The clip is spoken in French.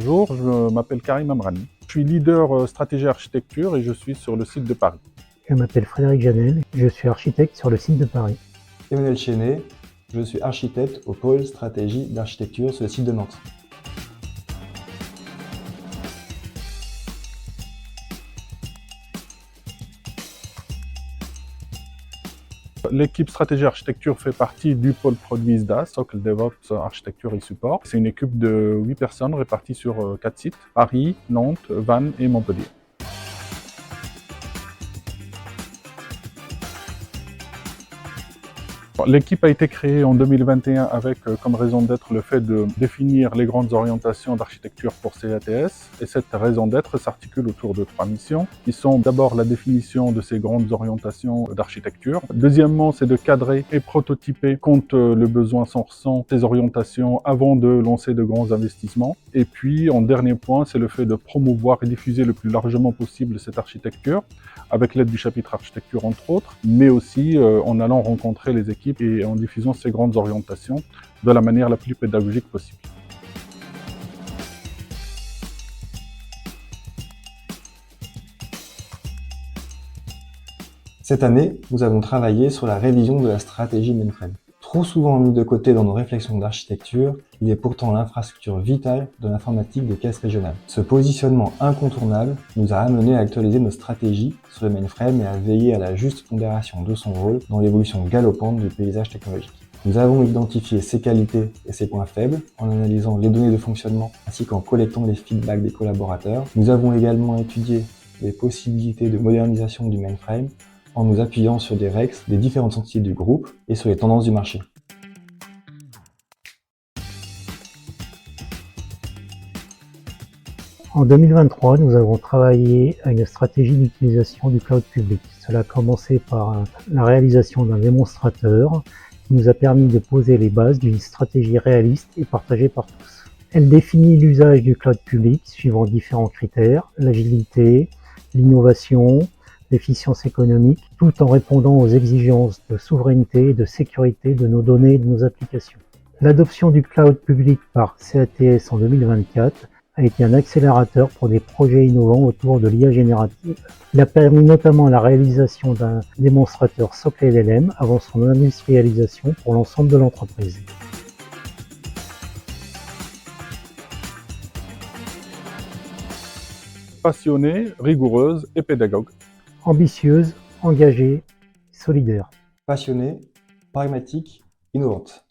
Bonjour, je m'appelle Karim Amrani. Je suis leader stratégie architecture et je suis sur le site de Paris. Je m'appelle Frédéric Janel, je suis architecte sur le site de Paris. Emmanuel Chenet, je suis architecte au pôle stratégie d'architecture sur le site de Nantes. L'équipe stratégie architecture fait partie du pôle produit ISDA, Socle DevOps Architecture et Support. C'est une équipe de 8 personnes réparties sur 4 sites, Paris, Nantes, Vannes et Montpellier. L'équipe a été créée en 2021 avec comme raison d'être le fait de définir les grandes orientations d'architecture pour CATS. Et cette raison d'être s'articule autour de 3 missions, qui sont d'abord la définition de ces grandes orientations d'architecture. Deuxièmement, c'est de cadrer et prototyper quand le besoin s'en ressent ces orientations avant de lancer de grands investissements. Et puis, en dernier point, c'est le fait de promouvoir et diffuser le plus largement possible cette architecture, avec l'aide du chapitre architecture entre autres, mais aussi en allant rencontrer les équipes et en diffusant ces grandes orientations de la manière la plus pédagogique possible. Cette année, nous avons travaillé sur la révision de la stratégie mainframe. Trop souvent mis de côté dans nos réflexions d'architecture, il est pourtant l'infrastructure vitale de l'informatique des caisses régionales. Ce positionnement incontournable nous a amené à actualiser nos stratégies sur le mainframe et à veiller à la juste pondération de son rôle dans l'évolution galopante du paysage technologique. Nous avons identifié ses qualités et ses points faibles en analysant les données de fonctionnement ainsi qu'en collectant les feedbacks des collaborateurs. Nous avons également étudié les possibilités de modernisation du mainframe en nous appuyant sur des REX des différentes entités du groupe et sur les tendances du marché. En 2023, nous avons travaillé à une stratégie d'utilisation du cloud public. Cela a commencé par la réalisation d'un démonstrateur qui nous a permis de poser les bases d'une stratégie réaliste et partagée par tous. Elle définit l'usage du cloud public suivant différents critères, l'agilité, l'innovation, l'efficience économique, tout en répondant aux exigences de souveraineté et de sécurité de nos données et de nos applications. L'adoption du cloud public par CATS en 2024 a été un accélérateur pour des projets innovants autour de l'IA générative. Il a permis notamment la réalisation d'un démonstrateur socle LLM avant son industrialisation pour l'ensemble de l'entreprise. Passionnée, rigoureuse et pédagogue. Ambitieuse, engagée, solidaire. Passionnée, pragmatique, innovante.